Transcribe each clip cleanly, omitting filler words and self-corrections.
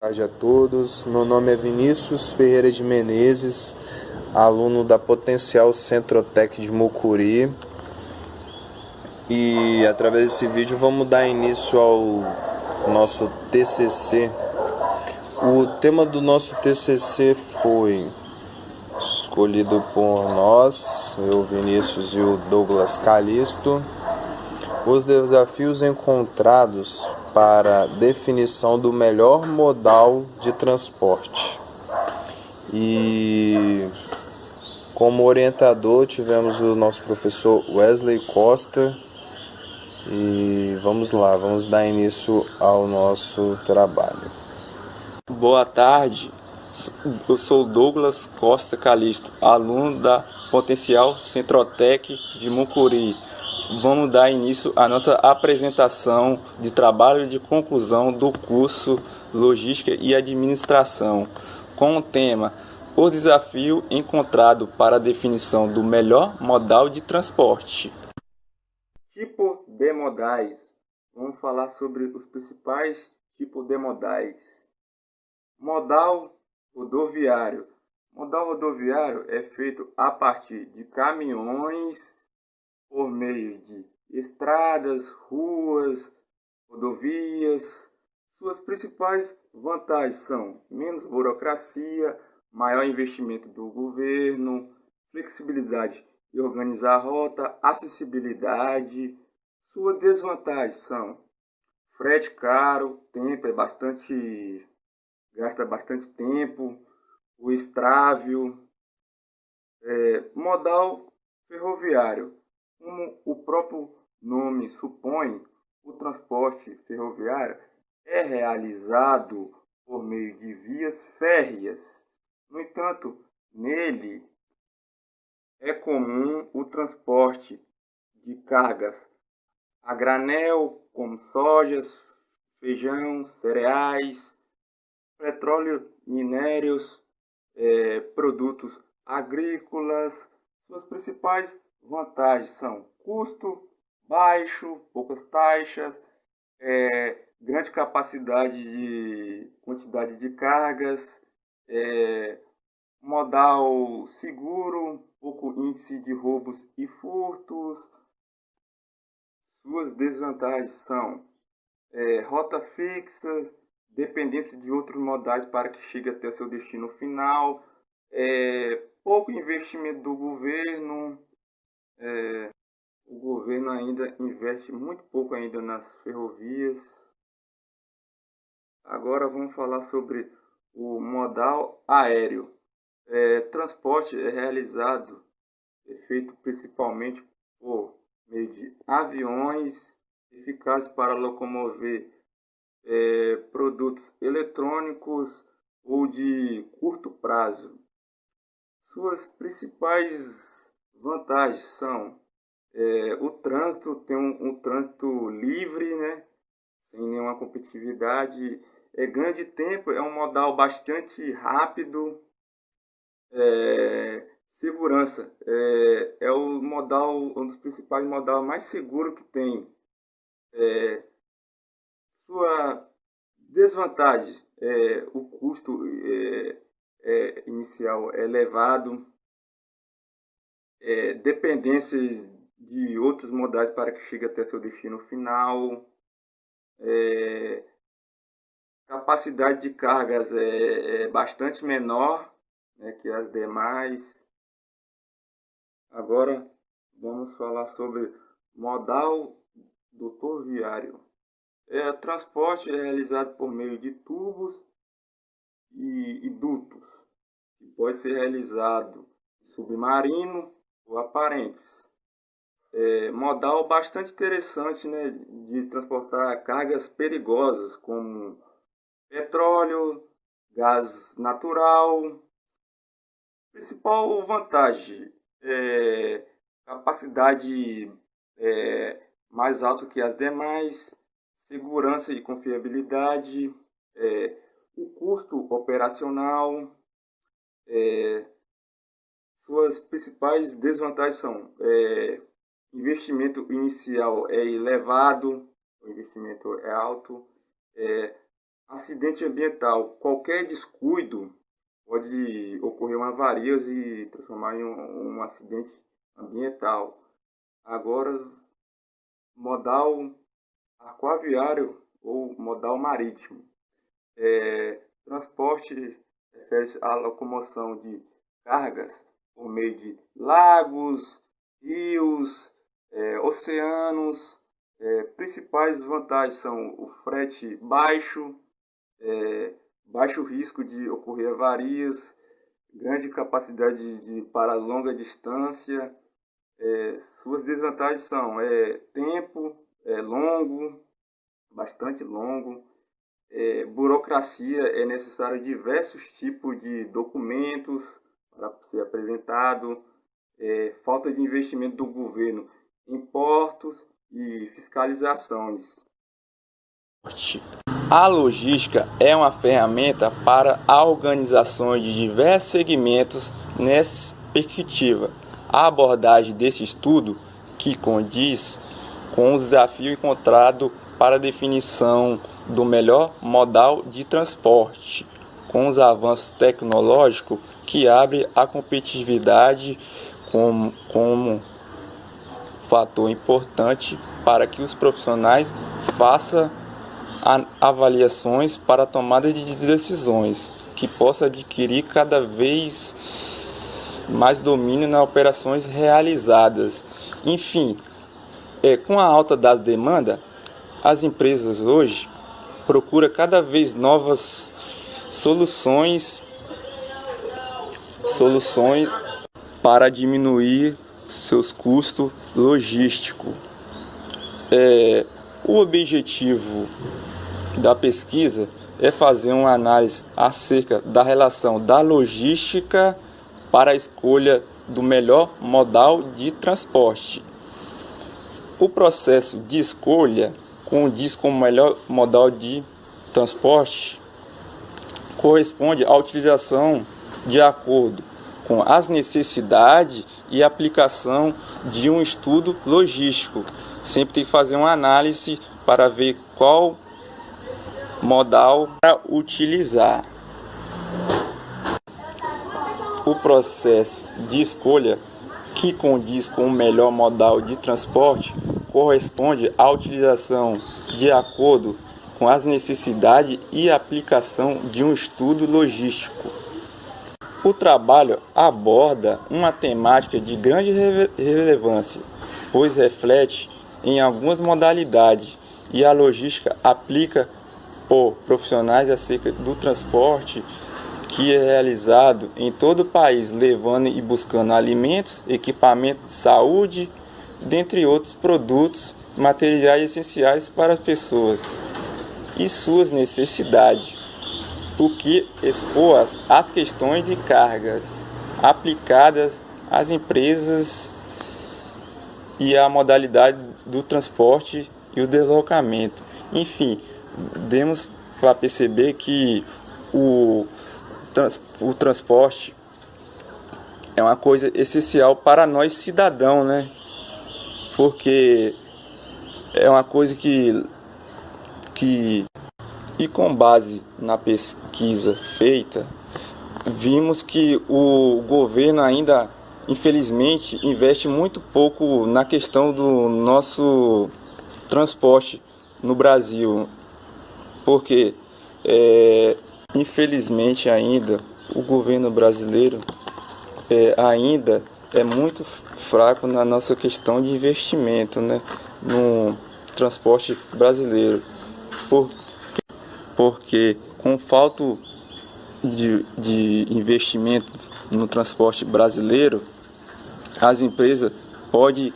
Boa tarde a todos. Meu nome é Vinícius Ferreira de Menezes, aluno da Potencial Centrotec de Mucuri. E através desse vídeo vamos dar início ao nosso TCC. O tema do nosso TCC foi escolhido por nós, eu, Vinícius, e o Douglas Calisto, os desafios encontrados para definição do melhor modal de transporte. E como orientador tivemos o nosso professor Wesley Costa. E vamos lá, vamos dar início ao nosso trabalho. Boa tarde, eu sou Douglas Costa Calisto, aluno da Potencial Centrotec de Mucuri. Vamos dar início à nossa apresentação de trabalho de conclusão do curso Logística e Administração, com o tema O desafio encontrado para a definição do melhor modal de transporte. Tipo de modais. Vamos falar sobre os principais tipos de modais. Modal rodoviário. Modal rodoviário é feito a partir de caminhões por meio de estradas, ruas, rodovias. Suas principais vantagens são menos burocracia, maior investimento do governo, flexibilidade de organizar a rota, acessibilidade. Suas desvantagens são frete caro, tempo gasta bastante tempo, o extravio, modal ferroviário. Como o próprio nome supõe, o transporte ferroviário é realizado por meio de vias férreas. No entanto, nele é comum o transporte de cargas a granel, como sojas, feijão, cereais, petróleo, minérios, produtos agrícolas. Suas principais vantagens são custo baixo, poucas taxas, grande quantidade de cargas, modal seguro, pouco índice de roubos e furtos. Suas desvantagens são rota fixa, dependência de outros modais para que chegue até seu destino final, pouco investimento do governo. O governo ainda investe muito pouco ainda nas ferrovias. Agora vamos falar sobre o modal aéreo. Transporte é feito principalmente por meio de aviões eficazes para locomover produtos eletrônicos ou de curto prazo. Suas principais vantagens são o trânsito, tem um trânsito livre, né, sem nenhuma competitividade, ganho de tempo, é um modal bastante rápido, segurança, é o modal, um dos principais modais mais seguro que tem. Sua desvantagem, o custo inicial é elevado, dependências de outros modais para que chegue até seu destino final, capacidade de cargas é bastante menor, né, que as demais. Agora vamos falar sobre modal rodoviário. Transporte é realizado por meio de tubos e dutos, que pode ser realizado submarino ou aparentes. Modal bastante interessante, né, de transportar cargas perigosas como petróleo, gás natural. Principal vantagem é capacidade mais alta que as demais, segurança e confiabilidade, o custo operacional. Suas principais desvantagens são investimento inicial é elevado, o investimento é alto, Acidente ambiental. Qualquer descuido pode ocorrer uma avaria e transformar em um acidente ambiental. Agora, modal aquaviário ou modal marítimo. Transporte refere-se à locomoção de cargas por meio de lagos, rios, oceanos. Principais vantagens são o frete baixo, baixo risco de ocorrer avarias, grande capacidade para longa distância. Suas desvantagens são tempo longo, bastante longo, burocracia, é necessário diversos tipos de documentos para ser apresentado, falta de investimento do governo em portos e fiscalizações. A logística é uma ferramenta para a organização de diversos segmentos nessa perspectiva. A abordagem desse estudo, que condiz com o desafio encontrado para a definição do melhor modal de transporte, com os avanços tecnológicos que abre a competitividade como fator importante para que os profissionais façam avaliações para a tomada de decisões, que possa adquirir cada vez mais domínio nas operações realizadas. Enfim, com a alta da demanda, as empresas hoje procuram cada vez novas soluções para diminuir seus custos logísticos. O objetivo da pesquisa é fazer uma análise acerca da relação da logística para a escolha do melhor modal de transporte. O processo de escolha condiz com o melhor modal de transporte corresponde à utilização de acordo com as necessidades e aplicação de um estudo logístico. Sempre tem que fazer uma análise para ver qual modal para utilizar. O processo de escolha que condiz com o melhor modal de transporte corresponde à utilização de acordo com as necessidades e aplicação de um estudo logístico. O trabalho aborda uma temática de grande relevância, pois reflete em algumas modalidades e a logística aplica por profissionais acerca do transporte que é realizado em todo o país, levando e buscando alimentos, equipamentos de saúde, dentre outros produtos, materiais essenciais para as pessoas e suas necessidades, o que expõe as questões de cargas aplicadas às empresas e a modalidade do transporte e o deslocamento. Enfim, demos para perceber que o transporte é uma coisa essencial para nós cidadãos, né? Porque é uma coisa que e com base na pesquisa feita, vimos que o governo ainda, infelizmente, investe muito pouco na questão do nosso transporte no Brasil, porque infelizmente ainda o governo brasileiro ainda é muito fraco na nossa questão de investimento, né, no transporte brasileiro, porque com falta de investimento no transporte brasileiro, as empresas podem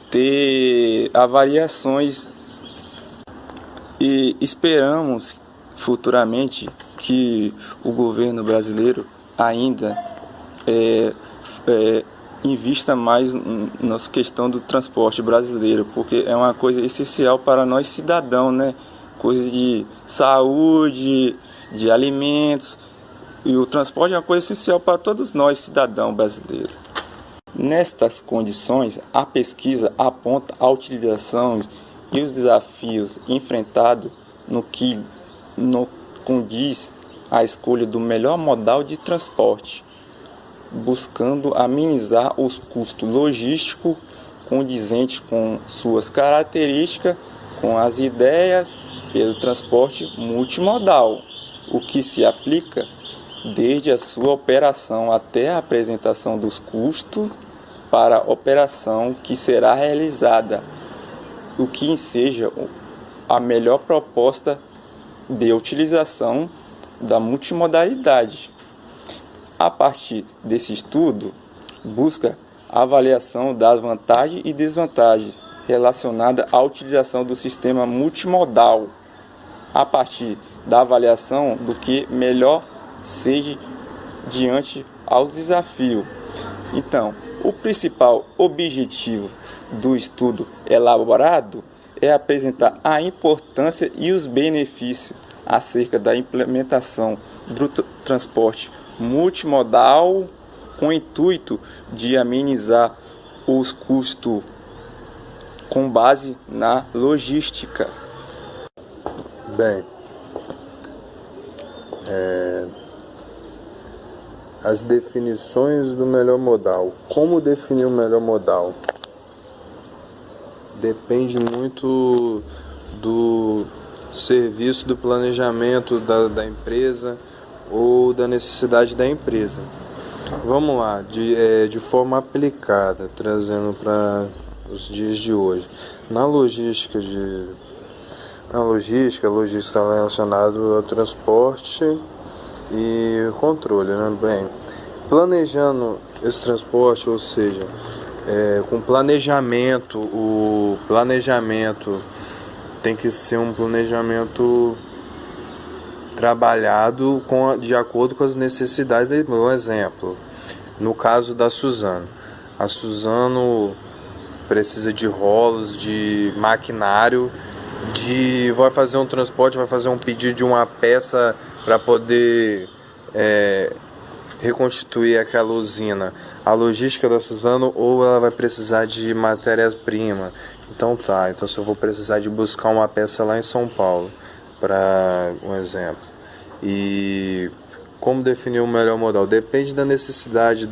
ter avariações e esperamos futuramente que o governo brasileiro ainda invista mais na questão do transporte brasileiro, porque é uma coisa essencial para nós cidadãos, né? Coisa de saúde, de alimentos, e o transporte é uma coisa essencial para todos nós cidadãos brasileiros. Nestas condições, a pesquisa aponta a utilização e os desafios enfrentados no condiz a escolha do melhor modal de transporte, buscando amenizar os custos logísticos condizentes com suas características, com as ideias pelo transporte multimodal, o que se aplica desde a sua operação até a apresentação dos custos para a operação que será realizada, o que enseja a melhor proposta de utilização da multimodalidade. A partir desse estudo, busca a avaliação das vantagens e desvantagens relacionadas à utilização do sistema multimodal, a partir da avaliação do que melhor seja diante aos desafios. Então, o principal objetivo do estudo elaborado é apresentar a importância e os benefícios acerca da implementação do transporte multimodal com o intuito de amenizar os custos com base na logística. Bem, as definições do melhor modal. Como definir o melhor modal? Depende muito do serviço, do planejamento da empresa ou da necessidade da empresa. Vamos lá, de forma aplicada, trazendo para os dias de hoje. Na logística está relacionado ao transporte e controle, né? Bem, planejando esse transporte, ou seja, com planejamento, o planejamento tem que ser um planejamento trabalhado de acordo com as necessidades dele. Um exemplo, no caso da Suzano. A Suzano precisa de rolos, de maquinário, vai fazer um transporte, vai fazer um pedido de uma peça para poder reconstituir aquela usina. A logística da Suzano, ou ela vai precisar de matéria-prima. Então se eu vou precisar de buscar uma peça lá em São Paulo, para um exemplo. E como definir o melhor modal? Depende da necessidade,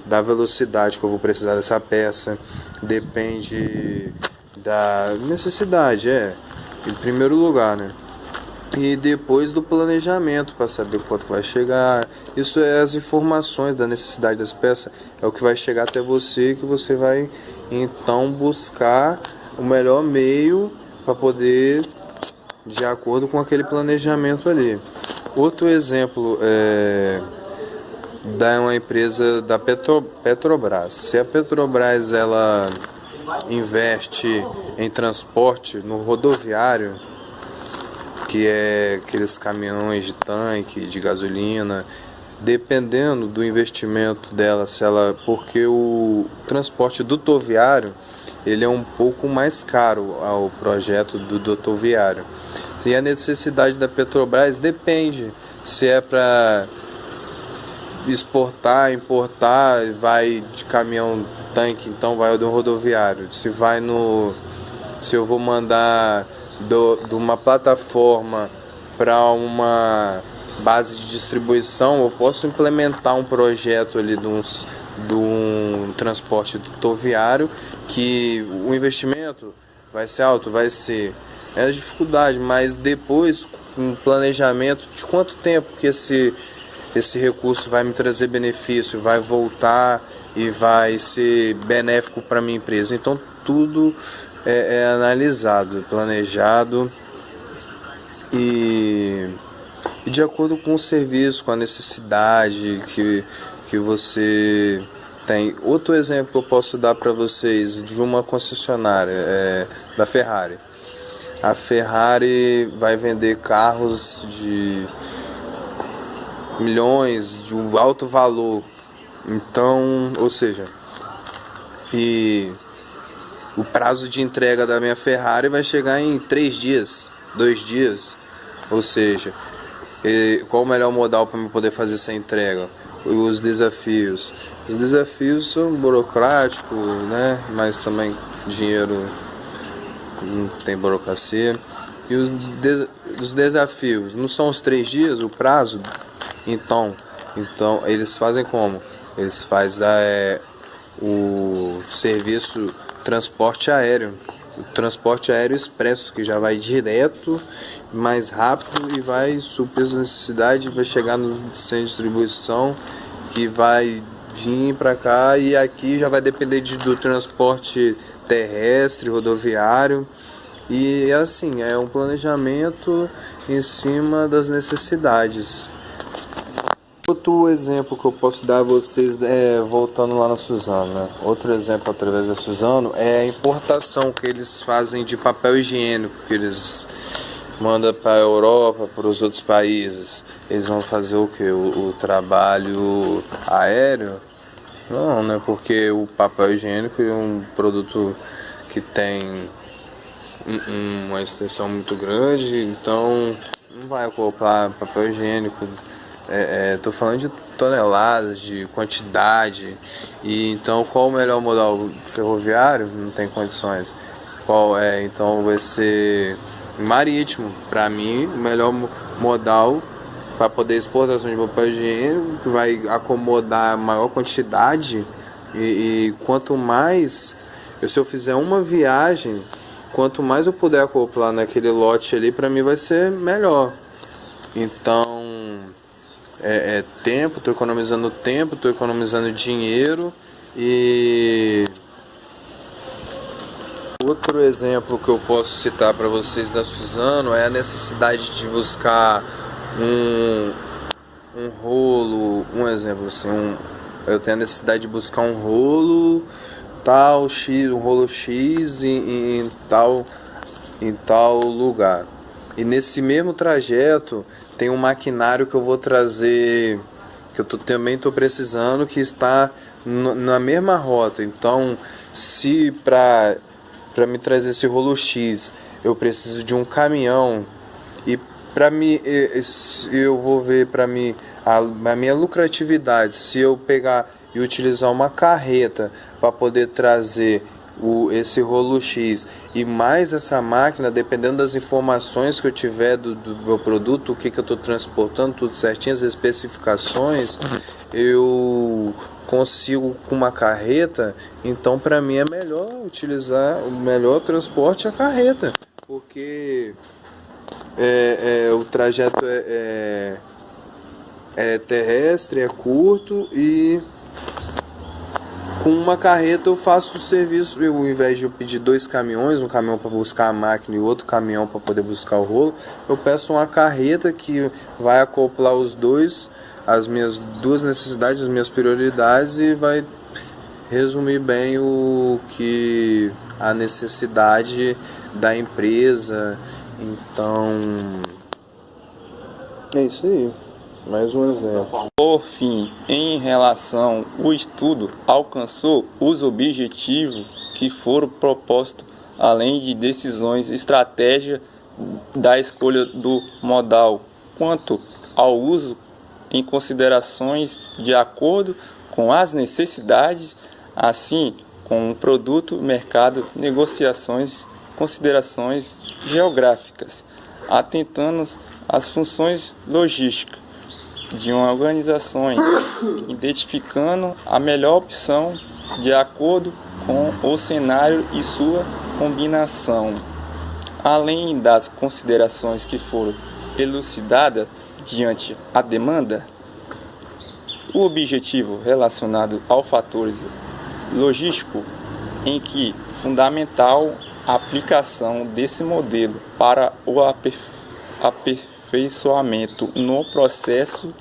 da velocidade que eu vou precisar dessa peça. Depende da necessidade, em primeiro lugar, né? E depois do planejamento, para saber quanto vai chegar. Isso é as informações da necessidade das peças. É o que vai chegar até você, que você vai então buscar o melhor meio para poder, de acordo com aquele planejamento ali. Outro exemplo da uma empresa da Petrobras. Se a Petrobras ela investe em transporte no rodoviário, que é aqueles caminhões de tanque, de gasolina, dependendo do investimento dela, porque o transporte dutoviário ele é um pouco mais caro ao projeto do dutoviário. E a necessidade da Petrobras depende se é para exportar, importar, vai de caminhão tanque, então vai do rodoviário. Se eu vou mandar de uma plataforma para uma base de distribuição, eu posso implementar um projeto ali de um transporte dutoviário, que o investimento vai ser alto, vai ser a dificuldade, mas depois, com planejamento de quanto tempo que esse recurso vai me trazer benefício, vai voltar e vai ser benéfico para a minha empresa. Então tudo é analisado, planejado e de acordo com o serviço, com a necessidade que você tem. Outro exemplo que eu posso dar para vocês de uma concessionária da Ferrari. A Ferrari vai vender carros de milhões, de um alto valor. Então, ou seja, e o prazo de entrega da minha Ferrari vai chegar em 3 dias, 2 dias. Ou seja, qual o melhor modal para eu poder fazer essa entrega? Os desafios. Os desafios são burocráticos, né? Mas também dinheiro não tem burocracia. dos desafios, não são os 3 dias o prazo? Então eles fazem como? Eles fazem o serviço transporte aéreo. O transporte aéreo expresso, que já vai direto, mais rápido e vai suprir as necessidades, vai chegar no centro de distribuição, que vai vir para cá, e aqui já vai depender do transporte terrestre, rodoviário. E assim, é um planejamento em cima das necessidades. Outro exemplo que eu posso dar a vocês, voltando lá na Suzano, né? Outro exemplo através da Suzano é a importação que eles fazem de papel higiênico, que eles mandam para a Europa, para os outros países. Eles vão fazer o que? O trabalho aéreo? Não, né? Porque o papel higiênico é um produto que tem uma extensão muito grande, então não vai acoplar papel higiênico. Estou falando de toneladas, de quantidade. E então qual o melhor modal? Ferroviário? Não tem condições. Então vai ser marítimo. Para mim, o melhor modal para poder exportação de papel higiênico, que vai acomodar a maior quantidade. E quanto mais, se eu fizer uma viagem, quanto mais eu puder acoplar naquele lote ali, para mim vai ser melhor. Então tempo, estou economizando dinheiro. E outro exemplo que eu posso citar para vocês da Suzano é a necessidade de buscar um rolo, um exemplo assim, eu tenho a necessidade de buscar um rolo tal X, um rolo X em tal lugar. E nesse mesmo trajeto tem um maquinário que eu vou trazer, que eu também estou precisando, que está na mesma rota. Então, se para me trazer esse rolo X eu preciso de um caminhão, e para mim, eu vou ver para mim a minha lucratividade, se eu pegar e utilizar uma carreta para poder trazer esse rolo X e mais essa máquina, dependendo das informações que eu tiver do meu produto, o que eu estou transportando, tudo certinho, as especificações, eu consigo com uma carreta. Então para mim é melhor utilizar o melhor transporte, a carreta, porque o trajeto é terrestre, é curto, e com uma carreta eu faço o serviço. Ao invés de eu pedir 2 caminhões, um caminhão para buscar a máquina e outro caminhão para poder buscar o rolo, eu peço uma carreta que vai acoplar os dois, as minhas 2 necessidades, as minhas prioridades, e vai resumir bem a necessidade da empresa. Então é isso aí. Mais um exemplo. Por fim, em relação ao estudo, alcançou os objetivos que foram propostos, além de decisões estratégicas da escolha do modal, quanto ao uso em considerações de acordo com as necessidades, assim como o produto, mercado, negociações, considerações geográficas, atentando às funções logísticas de uma organização, identificando a melhor opção de acordo com o cenário e sua combinação. Além das considerações que foram elucidadas diante a demanda, o objetivo relacionado ao fatores logístico, em que fundamental a aplicação desse modelo para o aperfeiçoamento no processo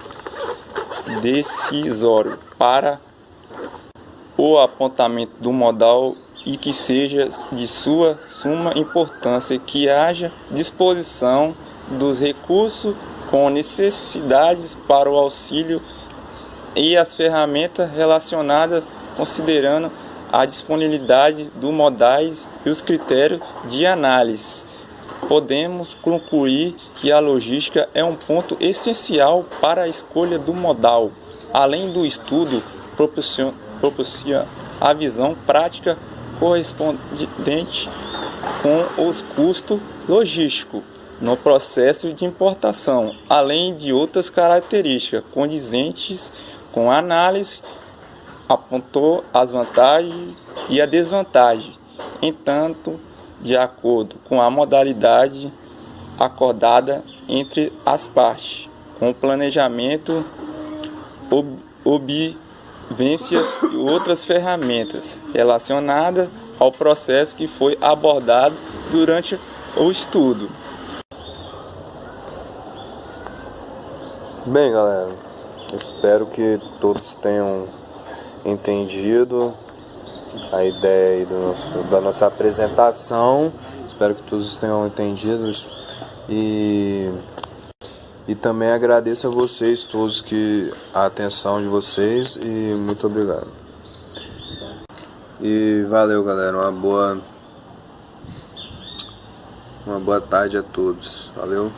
decisório para o apontamento do modal, e que seja de sua suma importância que haja disposição dos recursos com necessidades para o auxílio e as ferramentas relacionadas, considerando a disponibilidade dos modais e os critérios de análise. Podemos concluir que a logística é um ponto essencial para a escolha do modal. Além do estudo, proporciona a visão prática correspondente com os custos logísticos no processo de importação, além de outras características condizentes com a análise, apontou as vantagens e a desvantagem, entanto, de acordo com a modalidade acordada entre as partes, com planejamento, observância e outras ferramentas relacionadas ao processo que foi abordado durante o estudo. Bem, galera, espero que todos tenham entendido a ideia aí da nossa apresentação. Espero que todos tenham entendido e também agradeço a vocês todos a atenção de vocês e muito obrigado. E valeu, galera, uma boa tarde a todos. Valeu.